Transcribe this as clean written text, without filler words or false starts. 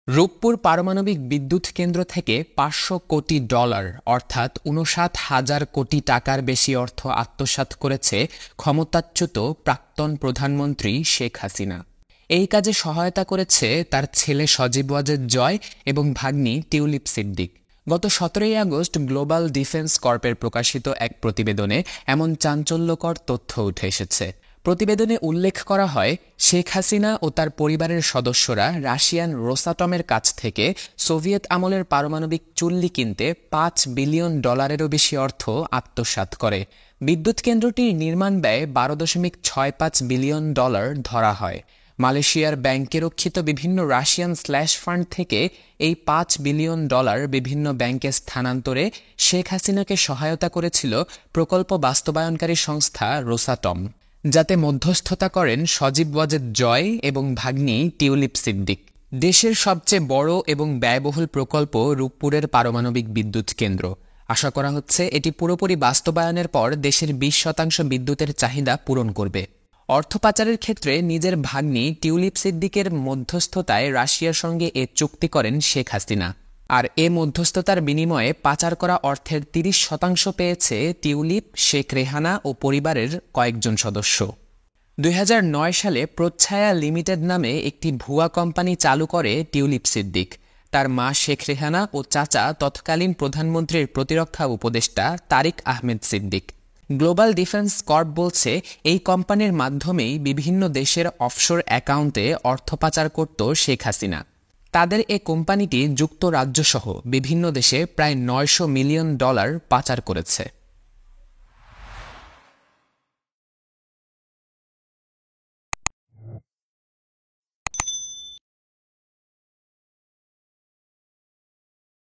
রূপপুর পারমাণবিক বিদ্যুৎ কেন্দ্র থেকে $500 কোটি অর্থাৎ ৫৯,০০০ কোটি টাকার বেশি অর্থ আত্মসাৎ করেছে ক্ষমতাচ্যুত প্রাক্তন প্রধানমন্ত্রী শেখ হাসিনা। এই কাজে সহায়তা করেছে তার ছেলে সজীব ওয়াজেদ জয় এবং ভাগ্নি টিউলিপ সিদ্দিক। গত ১৭ই আগস্ট গ্লোবাল ডিফেন্স কর্পের প্রকাশিত এক প্রতিবেদনে এমন চাঞ্চল্যকর তথ্য উঠে এসেছে। প্রতিবেদনে উল্লেখ করা হয়, শেখ হাসিনা ও তার পরিবারের সদস্যরা রাশিয়ান রোসাটমের কাছ থেকে সোভিয়েত আমলের পারমাণবিক চুল্লি কিনতে $৫ বিলিয়নেরও বেশি অর্থ আত্মসাৎ করে। বিদ্যুৎ কেন্দ্রটির নির্মাণ ব্যয় $১২.৬৫ বিলিয়ন ধরা হয়। মালয়েশিয়ার ব্যাংকে রক্ষিত বিভিন্ন রাশিয়ান স্ল্যাশ ফান্ড থেকে এই $৫ বিলিয়ন বিভিন্ন ব্যাংকে স্থানান্তরে শেখ হাসিনাকে সহায়তা করেছিল প্রকল্প বাস্তবায়নকারী সংস্থা রোসাটম, যাতে মধ্যস্থতা করেন সজীব ওয়াজেদ জয় এবং ভাগ্নি টিউলিপ সিদ্দিক। দেশের সবচেয়ে বড় এবং ব্যয়বহুল প্রকল্প রূপপুরের পারমাণবিক বিদ্যুৎ কেন্দ্র। আশা করা হচ্ছে এটি পুরোপুরি বাস্তবায়নের পর দেশের ২০% বিদ্যুতের চাহিদা পূরণ করবে। অর্থ পাচারের ক্ষেত্রে নিজের ভাগ্নি টিউলিপ সিদ্দিকের মধ্যস্থতায় রাশিয়ার সঙ্গে এ চুক্তি করেন শেখ হাসিনা। আর এ মধ্যস্থতার বিনিময়ে পাচার করা অর্থের ৩০% পেয়েছে টিউলিপ, শেখ রেহানা ও পরিবারের কয়েকজন সদস্য। ২০০৯ সালে প্রচ্ছায়া লিমিটেড নামে একটি ভুয়া কোম্পানি চালু করে টিউলিপ সিদ্দিক। তার মা শেখ রেহানা ও চাচা তৎকালীন প্রধানমন্ত্রীর প্রতিরক্ষা উপদেষ্টা Tariq Ahmed Siddique. Global Defence Corp বলছে, এই কোম্পানির মাধ্যমেই বিভিন্ন দেশের অফশোর অ্যাকাউন্টে অর্থ পাচার করত শেখ হাসিনা। তাদের এ কোম্পানিটি যুক্তরাজ্যসহ বিভিন্ন দেশে প্রায় $৯০০ মিলিয়ন পাচার করেছে।